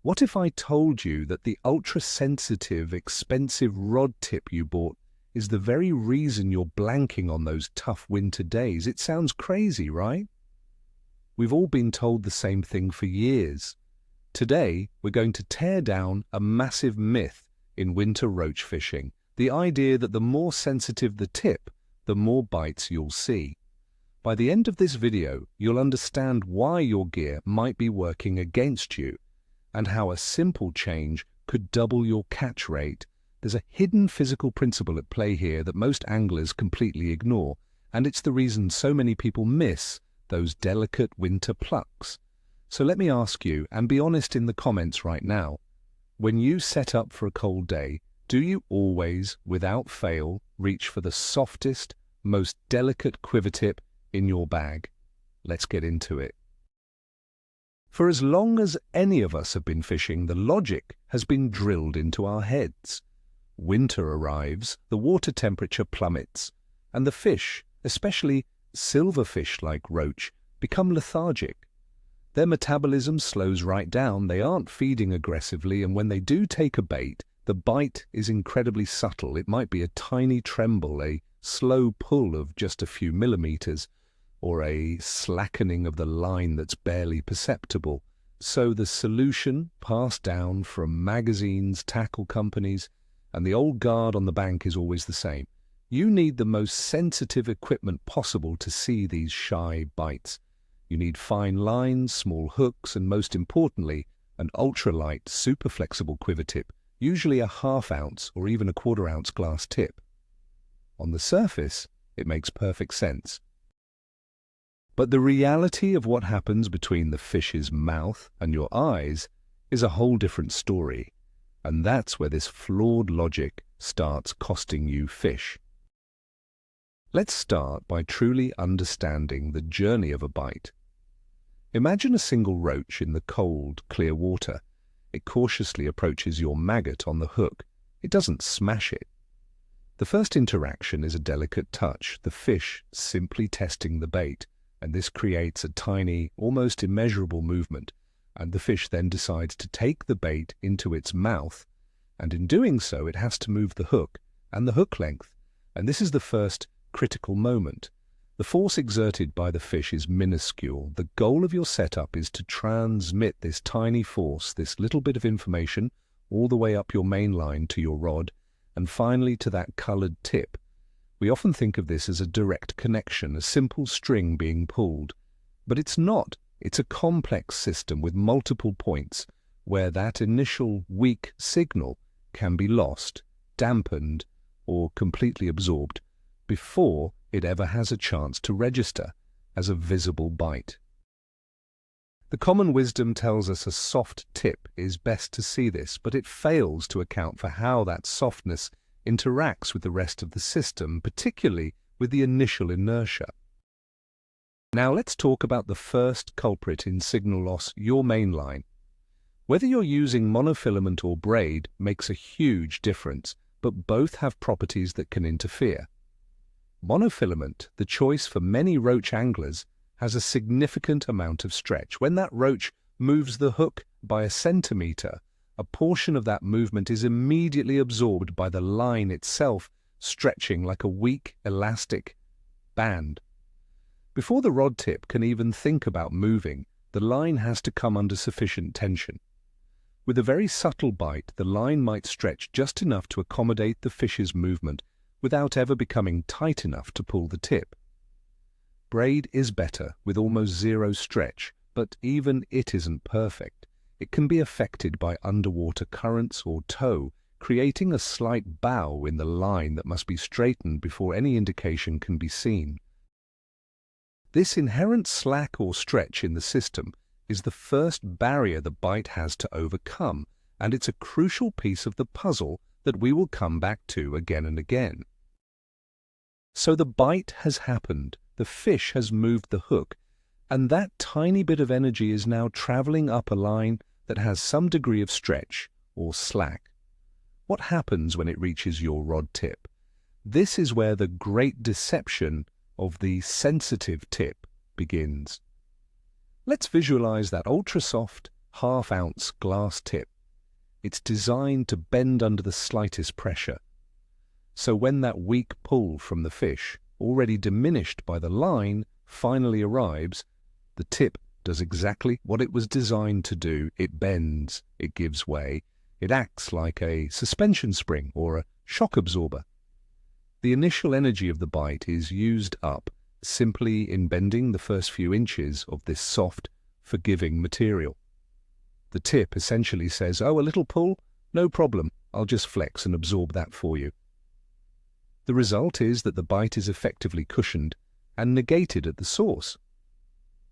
What if I told you that the ultra-sensitive, expensive rod tip you bought is the very reason you're blanking on those tough winter days? It sounds crazy, right? We've all been told the same thing for years. Today, we're going to tear down a massive myth in winter roach fishing, the idea that the more sensitive the tip, the more bites you'll see. By the end of this video, you'll understand why your gear might be working against you, and how a simple change could double your catch rate. There's a hidden physical principle at play here that most anglers completely ignore, and it's the reason so many people miss those delicate winter plucks. So let me ask you, and be honest in the comments right now, when you set up for a cold day, do you always, without fail, reach for the softest, most delicate quiver tip in your bag? Let's get into it. For as long as any of us have been fishing, the logic has been drilled into our heads. Winter arrives, the water temperature plummets, and the fish, especially silverfish like roach, become lethargic. Their metabolism slows right down, they aren't feeding aggressively, and when they do take a bait, the bite is incredibly subtle. It might be a tiny tremble, a slow pull of just a few millimeters, or a slackening of the line that's barely perceptible. So the solution, passed down from magazines, tackle companies, and the old guard on the bank, is always the same. You need the most sensitive equipment possible to see these shy bites. You need fine lines, small hooks, and most importantly, an ultralight, super flexible quiver tip, usually a ½ ounce or even a ¼ ounce glass tip. On the surface, it makes perfect sense. But the reality of what happens between the fish's mouth and your eyes is a whole different story, and that's where this flawed logic starts costing you fish. Let's start by truly understanding the journey of a bite. Imagine a single roach in the cold, clear water. It cautiously approaches your maggot on the hook. It doesn't smash it. The first interaction is a delicate touch, the fish simply testing the bait, and this creates a tiny, almost immeasurable movement, and the fish then decides to take the bait into its mouth, and in doing so it has to move the hook and the hook length, and this is the first critical moment. The force exerted by the fish is minuscule. The goal of your setup is to transmit this tiny force, this little bit of information, all the way up your main line to your rod, and finally to that colored tip. We often think of this as a direct connection, a simple string being pulled. But it's not. It's a complex system with multiple points where that initial weak signal can be lost, dampened, or completely absorbed before it ever has a chance to register as a visible bite. The common wisdom tells us a soft tip is best to see this, but it fails to account for how that softness interacts with the rest of the system, particularly with the initial inertia. Now let's talk about the first culprit in signal loss, your main line. Whether you're using monofilament or braid makes a huge difference, but both have properties that can interfere. Monofilament, the choice for many roach anglers, has a significant amount of stretch. When that roach moves the hook by a centimeter, a portion of that movement is immediately absorbed by the line itself, stretching like a weak, elastic band. Before the rod tip can even think about moving, the line has to come under sufficient tension. With a very subtle bite, the line might stretch just enough to accommodate the fish's movement without ever becoming tight enough to pull the tip. Braid is better, with almost zero stretch, but even it isn't perfect. It can be affected by underwater currents or tow, creating a slight bow in the line that must be straightened before any indication can be seen. This inherent slack or stretch in the system is the first barrier the bite has to overcome, and it's a crucial piece of the puzzle that we will come back to again and again. So the bite has happened, the fish has moved the hook, and that tiny bit of energy is now traveling up a line that has some degree of stretch or slack. What happens when it reaches your rod tip? This is where the great deception of the sensitive tip begins. Let's visualize that ultra-soft, half-ounce glass tip. It's designed to bend under the slightest pressure. So when that weak pull from the fish, already diminished by the line, finally arrives, the tip does exactly what it was designed to do. It bends, it gives way, it acts like a suspension spring or a shock absorber. The initial energy of the bite is used up simply in bending the first few inches of this soft, forgiving material. The tip essentially says, "Oh, a little pull? No problem, I'll just flex and absorb that for you." The result is that the bite is effectively cushioned and negated at the source.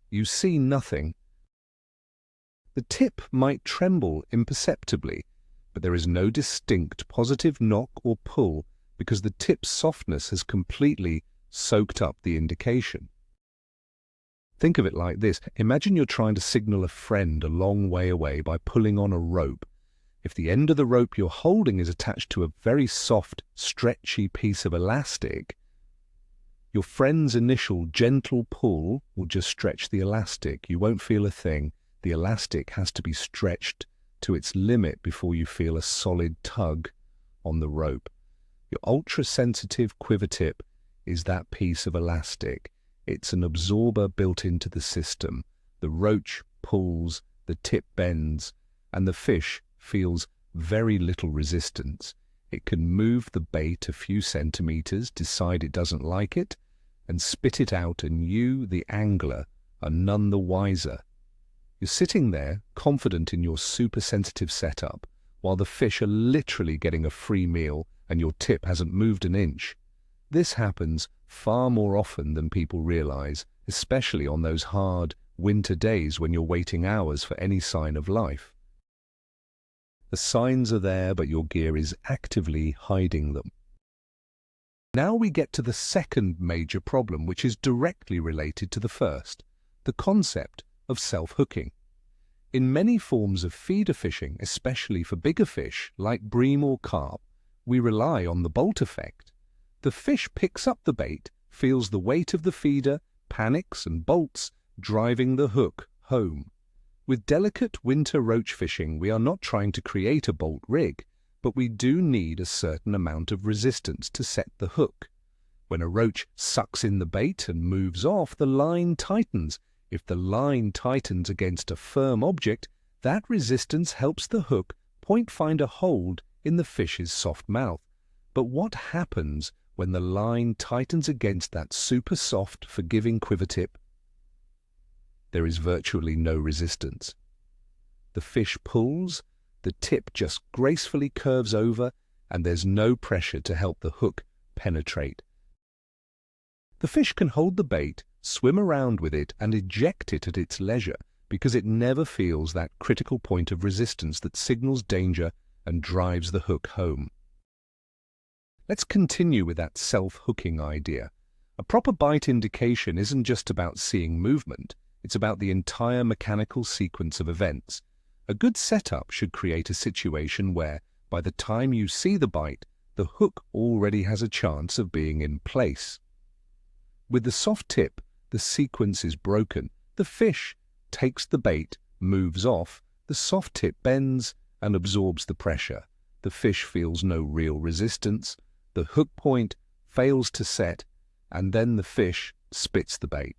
You see nothing. The tip might tremble imperceptibly, but there is no distinct positive knock or pull because the tip's softness has completely soaked up the indication. Think of it like this. Imagine you're trying to signal a friend a long way away by pulling on a rope. If the end of the rope you're holding is attached to a very soft, stretchy piece of elastic, your friend's initial gentle pull will just stretch the elastic. You won't feel a thing. The elastic has to be stretched to its limit before you feel a solid tug on the rope. Your ultra-sensitive quiver tip is that piece of elastic. It's an absorber built into the system. The roach pulls, the tip bends, and the fish feels very little resistance. It can move the bait a few centimeters, decide it doesn't like it, and spit it out, and you, the angler, are none the wiser. You're sitting there, confident in your super-sensitive setup, while the fish are literally getting a free meal and your tip hasn't moved an inch. This happens far more often than people realize, especially on those hard winter days when you're waiting hours for any sign of life. The signs are there, but your gear is actively hiding them. Now we get to the second major problem, which is directly related to the first, the concept of self-hooking. In many forms of feeder fishing, especially for bigger fish like bream or carp, we rely on the bolt effect. The fish picks up the bait, feels the weight of the feeder, panics and bolts, driving the hook home. With delicate winter roach fishing, we are not trying to create a bolt rig, but we do need a certain amount of resistance to set the hook. When a roach sucks in the bait and moves off, the line tightens. If the line tightens against a firm object, that resistance helps the hook find a hold in the fish's soft mouth. But what happens when the line tightens against that super soft, forgiving quiver tip? There is virtually no resistance. The fish pulls, the tip just gracefully curves over, and there's no pressure to help the hook penetrate. The fish can hold the bait, swim around with it, and eject it at its leisure because it never feels that critical point of resistance that signals danger and drives the hook home. Let's continue with that self-hooking idea. A proper bite indication isn't just about seeing movement. It's about the entire mechanical sequence of events. A good setup should create a situation where, by the time you see the bite, the hook already has a chance of being in place. With the soft tip, the sequence is broken. The fish takes the bait, moves off, the soft tip bends and absorbs the pressure. The fish feels no real resistance, the hook point fails to set, and then the fish spits the bait.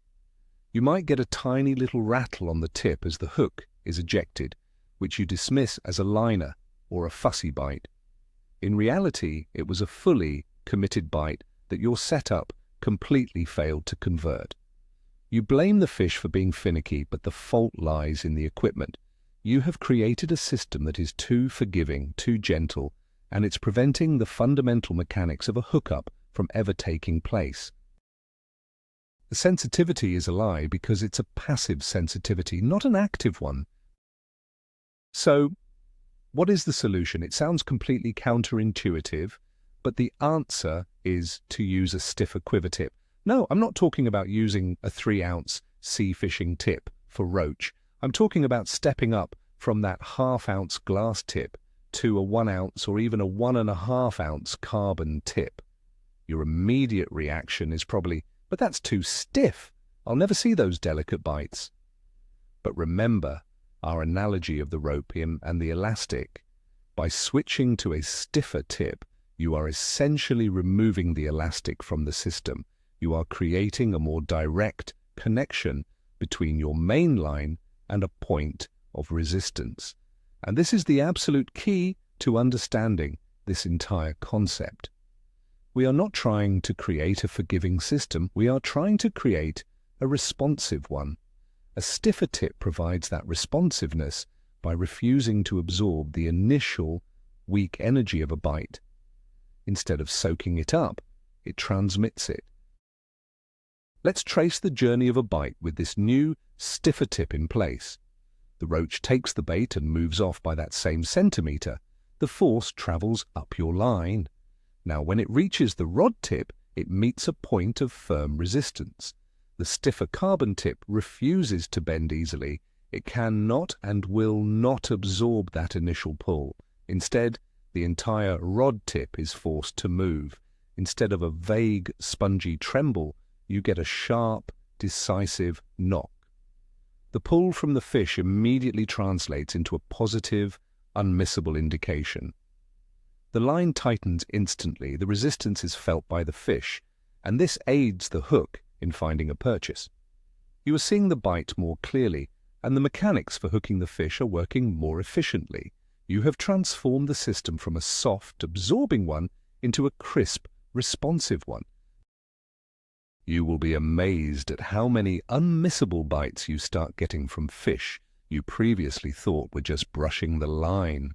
You might get a tiny little rattle on the tip as the hook is ejected, which you dismiss as a liner or a fussy bite. In reality, it was a fully committed bite that your setup completely failed to convert. You blame the fish for being finicky, but the fault lies in the equipment. You have created a system that is too forgiving, too gentle, and it's preventing the fundamental mechanics of a hookup from ever taking place. The sensitivity is a lie because it's a passive sensitivity, not an active one. So, what is the solution? It sounds completely counterintuitive, but the answer is to use a stiffer quiver tip. No, I'm not talking about using a 3-ounce sea fishing tip for roach. I'm talking about stepping up from that half-ounce glass tip to a 1-ounce or even a 1.5-ounce carbon tip. Your immediate reaction is probably, but that's too stiff. I'll never see those delicate bites. But remember, our analogy of the rope and the elastic. By switching to a stiffer tip, you are essentially removing the elastic from the system. You are creating a more direct connection between your main line and a point of resistance. And this is the absolute key to understanding this entire concept. We are not trying to create a forgiving system, we are trying to create a responsive one. A stiffer tip provides that responsiveness by refusing to absorb the initial weak energy of a bite. Instead of soaking it up, it transmits it. Let's trace the journey of a bite with this new, stiffer tip in place. The roach takes the bait and moves off by that same centimetre. The force travels up your line. Now, when it reaches the rod tip, it meets a point of firm resistance. The stiffer carbon tip refuses to bend easily. It cannot and will not absorb that initial pull. Instead, the entire rod tip is forced to move. Instead of a vague, spongy tremble, you get a sharp, decisive knock. The pull from the fish immediately translates into a positive, unmissable indication. The line tightens instantly, the resistance is felt by the fish, and this aids the hook in finding a purchase. You are seeing the bite more clearly, and the mechanics for hooking the fish are working more efficiently. You have transformed the system from a soft, absorbing one into a crisp, responsive one. You will be amazed at how many unmissable bites you start getting from fish you previously thought were just brushing the line.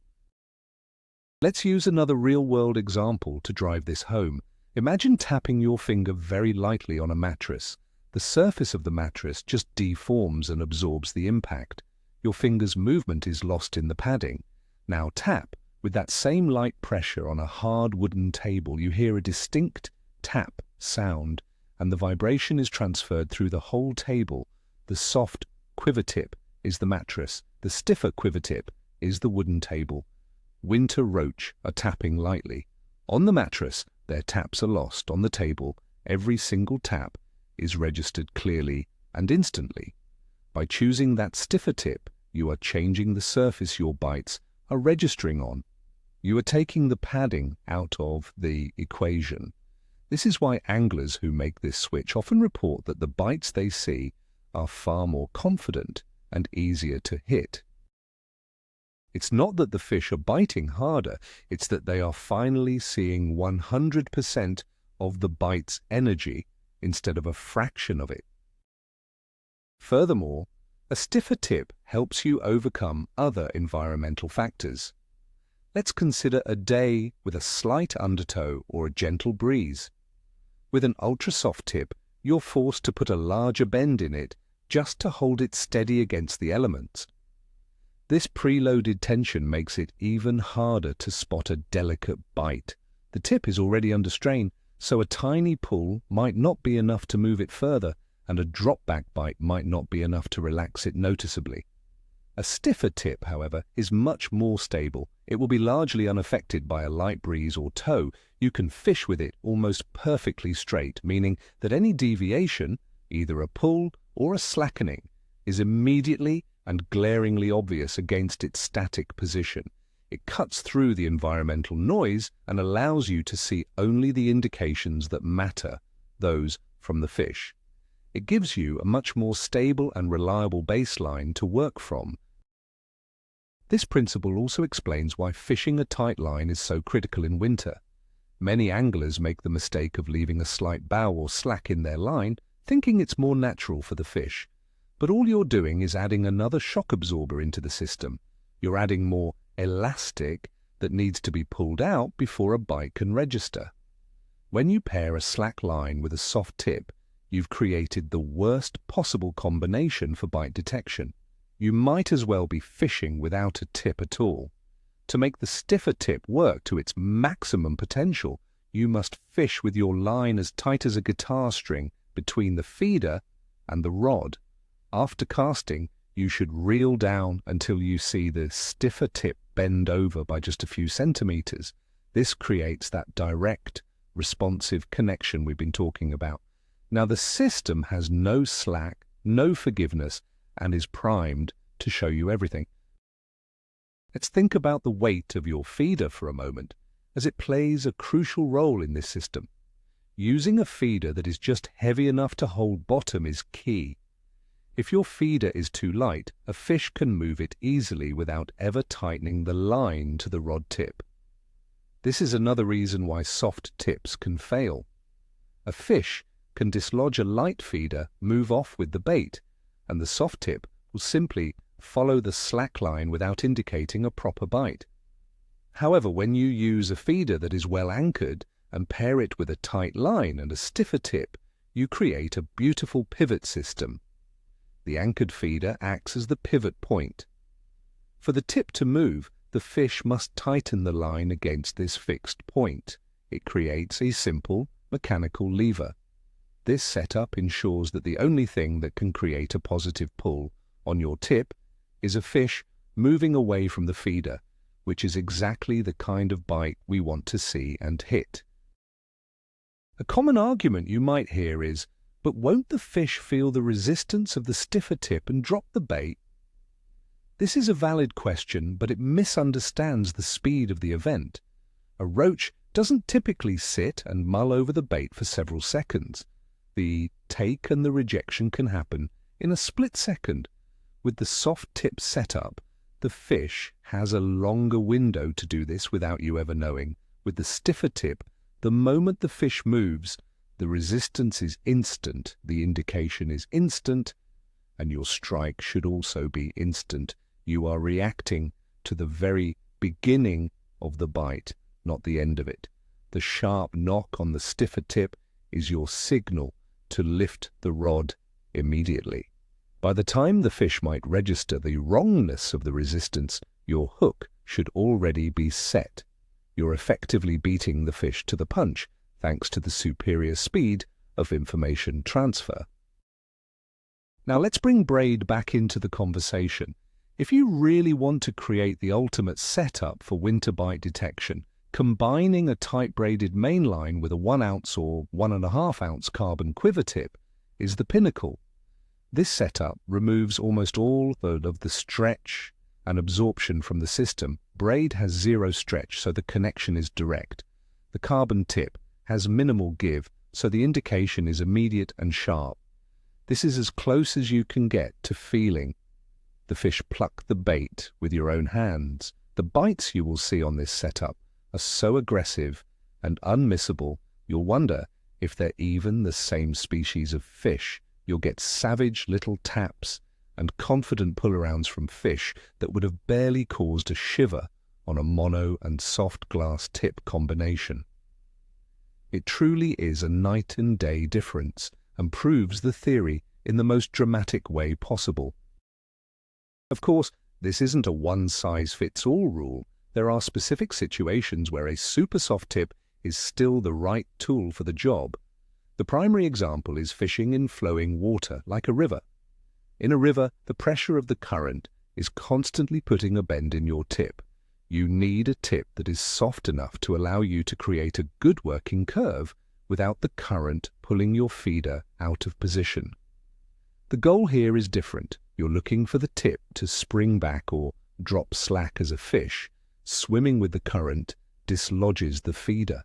Let's use another real-world example to drive this home. Imagine tapping your finger very lightly on a mattress. The surface of the mattress just deforms and absorbs the impact. Your finger's movement is lost in the padding. Now tap. With that same light pressure on a hard wooden table, you hear a distinct tap sound, and the vibration is transferred through the whole table. The soft quivertip is the mattress. The stiffer quivertip is the wooden table. Winter roach are tapping lightly. On the mattress, their taps are lost. On the table, every single tap is registered clearly and instantly. By choosing that stiffer tip, you are changing the surface your bites are registering on. You are taking the padding out of the equation. This is why anglers who make this switch often report that the bites they see are far more confident and easier to hit. It's not that the fish are biting harder, it's that they are finally seeing 100% of the bite's energy instead of a fraction of it. Furthermore, a stiffer tip helps you overcome other environmental factors. Let's consider a day with a slight undertow or a gentle breeze. With an ultra-soft tip, you're forced to put a larger bend in it just to hold it steady against the elements. This preloaded tension makes it even harder to spot a delicate bite. The tip is already under strain, so a tiny pull might not be enough to move it further, and a drop-back bite might not be enough to relax it noticeably. A stiffer tip, however, is much more stable. It will be largely unaffected by a light breeze or tow. You can fish with it almost perfectly straight, meaning that any deviation, either a pull or a slackening, is immediately and glaringly obvious against its static position. It cuts through the environmental noise and allows you to see only the indications that matter, those from the fish. It gives you a much more stable and reliable baseline to work from. This principle also explains why fishing a tight line is so critical in winter. Many anglers make the mistake of leaving a slight bow or slack in their line, thinking it's more natural for the fish. But all you're doing is adding another shock absorber into the system. You're adding more elastic that needs to be pulled out before a bite can register. When you pair a slack line with a soft tip, you've created the worst possible combination for bite detection. You might as well be fishing without a tip at all. To make the stiffer tip work to its maximum potential, you must fish with your line as tight as a guitar string between the feeder and the rod. After casting, you should reel down until you see the stiffer tip bend over by just a few centimeters. This creates that direct, responsive connection we've been talking about. Now, the system has no slack, no forgiveness, and is primed to show you everything. Let's think about the weight of your feeder for a moment, as it plays a crucial role in this system. Using a feeder that is just heavy enough to hold bottom is key. If your feeder is too light, a fish can move it easily without ever tightening the line to the rod tip. This is another reason why soft tips can fail. A fish can dislodge a light feeder, move off with the bait, and the soft tip will simply follow the slack line without indicating a proper bite. However, when you use a feeder that is well anchored and pair it with a tight line and a stiffer tip, you create a beautiful pivot system. The anchored feeder acts as the pivot point. For the tip to move, the fish must tighten the line against this fixed point. It creates a simple mechanical lever. This setup ensures that the only thing that can create a positive pull on your tip is a fish moving away from the feeder, which is exactly the kind of bite we want to see and hit. A common argument you might hear is, but won't the fish feel the resistance of the stiffer tip and drop the bait? This is a valid question, but it misunderstands the speed of the event. A roach doesn't typically sit and mull over the bait for several seconds. The take and the rejection can happen in a split second. With the soft tip setup, the fish has a longer window to do this without you ever knowing. With the stiffer tip, the moment the fish moves, the resistance is instant, the indication is instant, and your strike should also be instant. You are reacting to the very beginning of the bite, not the end of it. The sharp knock on the stiffer tip is your signal to lift the rod immediately. By the time the fish might register the wrongness of the resistance, your hook should already be set. You're effectively beating the fish to the punch, thanks to the superior speed of information transfer. Now let's bring braid back into the conversation. If you really want to create the ultimate setup for winter bite detection, combining a tight braided mainline with a 1 ounce or 1.5 ounce carbon quiver tip is the pinnacle. This setup removes almost all of the stretch and absorption from the system. Braid has zero stretch, so the connection is direct. The carbon tip has minimal give, so the indication is immediate and sharp. This is as close as you can get to feeling the fish pluck the bait with your own hands. The bites you will see on this setup are so aggressive and unmissable, you'll wonder if they're even the same species of fish. You'll get savage little taps and confident pull-arounds from fish that would have barely caused a shiver on a mono and soft glass tip combination. It truly is a night and day difference and proves the theory in the most dramatic way possible. Of course, this isn't a one-size-fits-all rule. There are specific situations where a super soft tip is still the right tool for the job. The primary example is fishing in flowing water, like a river. In a river, the pressure of the current is constantly putting a bend in your tip. You need a tip that is soft enough to allow you to create a good working curve without the current pulling your feeder out of position. The goal here is different. You're looking for the tip to spring back or drop slack as a fish. Swimming with the current dislodges the feeder.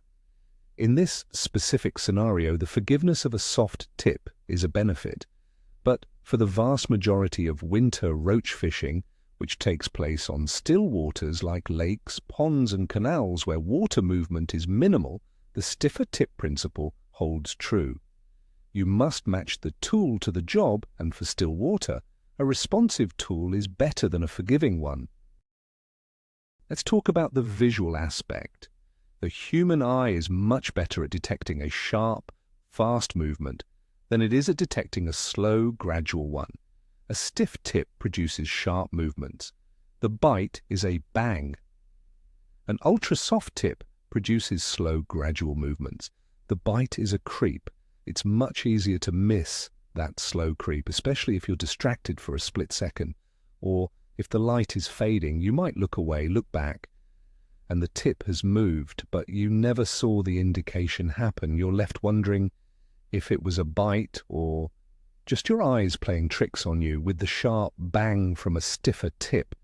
In this specific scenario, the forgiveness of a soft tip is a benefit. But for the vast majority of winter roach fishing, which takes place on still waters like lakes, ponds and canals where water movement is minimal, the stiffer tip principle holds true. You must match the tool to the job, and for still water, a responsive tool is better than a forgiving one. Let's talk about the visual aspect. The human eye is much better at detecting a sharp, fast movement than it is at detecting a slow, gradual one. A stiff tip produces sharp movements. The bite is a bang. An ultra-soft tip produces slow, gradual movements. The bite is a creep. It's much easier to miss that slow creep, especially if you're distracted for a split second, or if the light is fading, you might look away, look back, and the tip has moved, but you never saw the indication happen. You're left wondering if it was a bite or just your eyes playing tricks on you with the sharp bang from a stiffer tip.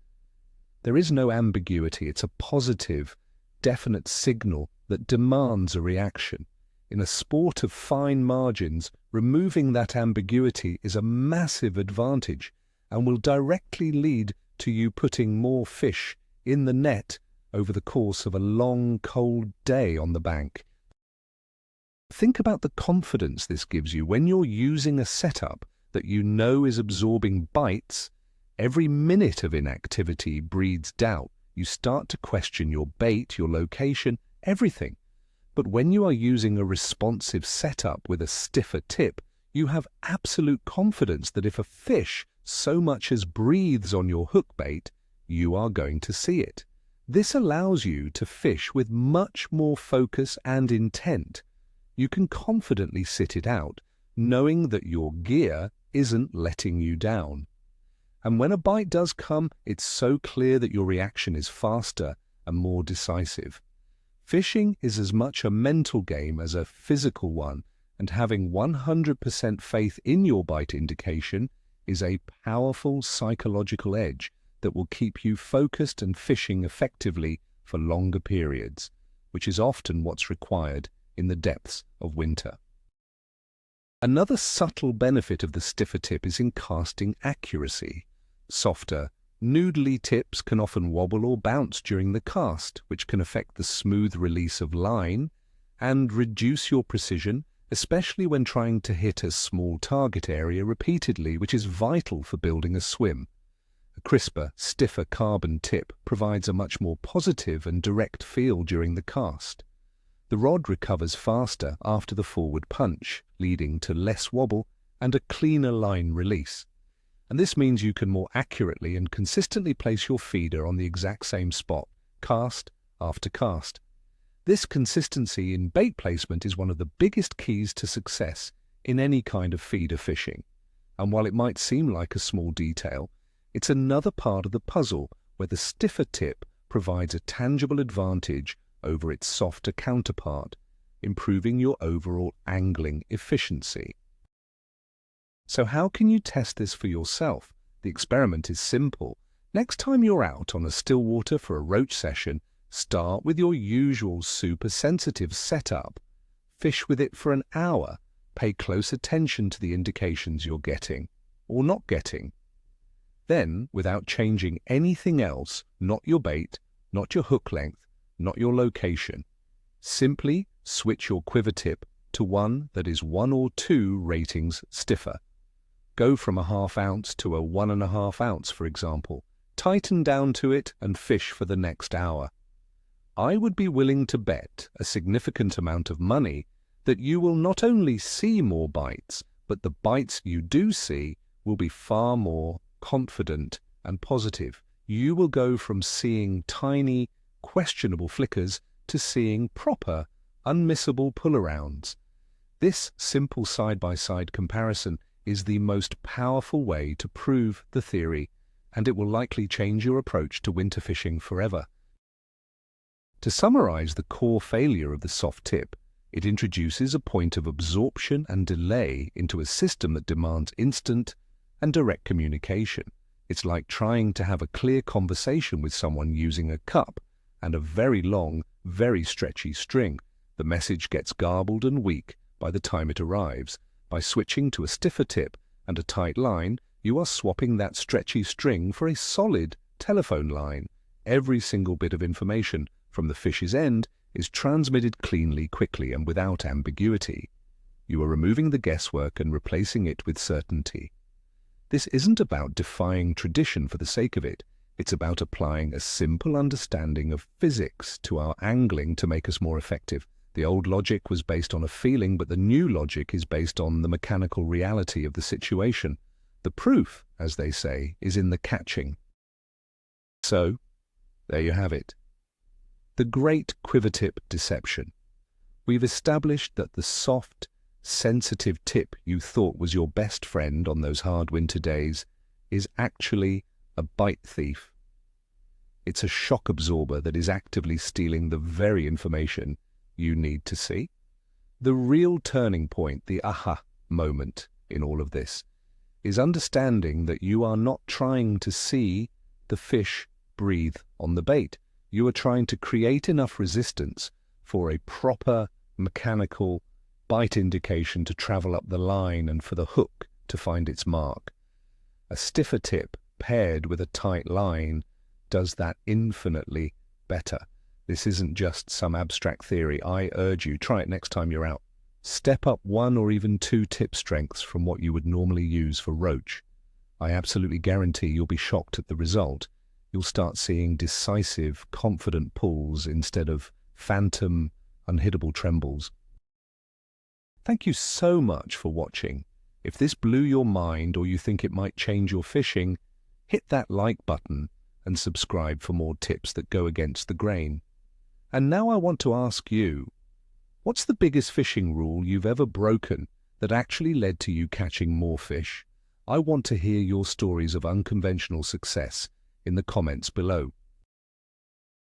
There is no ambiguity. It's a positive, definite signal that demands a reaction. In a sport of fine margins, removing that ambiguity is a massive advantage and will directly lead to you putting more fish in the net over the course of a long, cold day on the bank. Think about the confidence this gives you when you're using a setup that you know is absorbing bites. Every minute of inactivity breeds doubt. You start to question your bait, your location, everything. But when you are using a responsive setup with a stiffer tip, you have absolute confidence that if a fish so much as breathes on your hook bait, you are going to see it. This allows you to fish with much more focus and intent. You can confidently sit it out, knowing that your gear isn't letting you down. And when a bite does come, it's so clear that your reaction is faster and more decisive. Fishing is as much a mental game as a physical one, and having 100% faith in your bite indication is a powerful psychological edge that will keep you focused and fishing effectively for longer periods, which is often what's required in the depths of winter. Another subtle benefit of the stiffer tip is in casting accuracy. Softer, noodly tips can often wobble or bounce during the cast, which can affect the smooth release of line and reduce your precision, especially when trying to hit a small target area repeatedly, which is vital for building a swim. A crisper, stiffer carbon tip provides a much more positive and direct feel during the cast. The rod recovers faster after the forward punch, leading to less wobble and a cleaner line release. And this means you can more accurately and consistently place your feeder on the exact same spot, cast after cast. This consistency in bait placement is one of the biggest keys to success in any kind of feeder fishing. And while it might seem like a small detail, it's another part of the puzzle where the stiffer tip provides a tangible advantage over its softer counterpart, improving your overall angling efficiency. So how can you test this for yourself? The experiment is simple. Next time you're out on a still water for a roach session, start with your usual super sensitive setup. Fish with it for an hour. Pay close attention to the indications you're getting or not getting. Then, without changing anything else, not your bait, not your hook length, not your location, simply switch your quiver tip to one that is 1 or 2 ratings stiffer. Go from a 1/2 ounce to a 1.5 ounce, for example. Tighten down to it and fish for the next hour. I would be willing to bet a significant amount of money that you will not only see more bites, but the bites you do see will be far more confident and positive. You will go from seeing tiny, questionable flickers to seeing proper, unmissable pull-arounds. This simple side-by-side comparison is the most powerful way to prove the theory, and it will likely change your approach to winter fishing forever. To summarize the core failure of the soft tip, it introduces a point of absorption and delay into a system that demands instant and direct communication. It's like trying to have a clear conversation with someone using a cup and a very long, very stretchy string. The message gets garbled and weak by the time it arrives. By switching to a stiffer tip and a tight line, you are swapping that stretchy string for a solid telephone line. Every single bit of information from the fish's end is transmitted cleanly, quickly, and without ambiguity. You are removing the guesswork and replacing it with certainty. This isn't about defying tradition for the sake of it. It's about applying a simple understanding of physics to our angling to make us more effective. The old logic was based on a feeling, but the new logic is based on the mechanical reality of the situation. The proof, as they say, is in the catching. So, there you have it. The great quiver tip deception. We've established that the soft, sensitive tip you thought was your best friend on those hard winter days is actually a bite thief. It's a shock absorber that is actively stealing the very information you need to see. The real turning point, the aha moment, in all of this is understanding that you are not trying to see the fish breathe on the bait. You are trying to create enough resistance for a proper mechanical bite indication to travel up the line and for the hook to find its mark. A stiffer tip paired with a tight line does that infinitely better. This isn't just some abstract theory. I urge you, try it next time you're out. Step up 1 or even 2 tip strengths from what you would normally use for roach. I absolutely guarantee you'll be shocked at the result. You'll start seeing decisive, confident pulls instead of phantom, unhittable trembles. Thank you so much for watching. If this blew your mind or you think it might change your fishing, hit that like button and subscribe for more tips that go against the grain. And now I want to ask you, what's the biggest fishing rule you've ever broken that actually led to you catching more fish? I want to hear your stories of unconventional success in the comments below.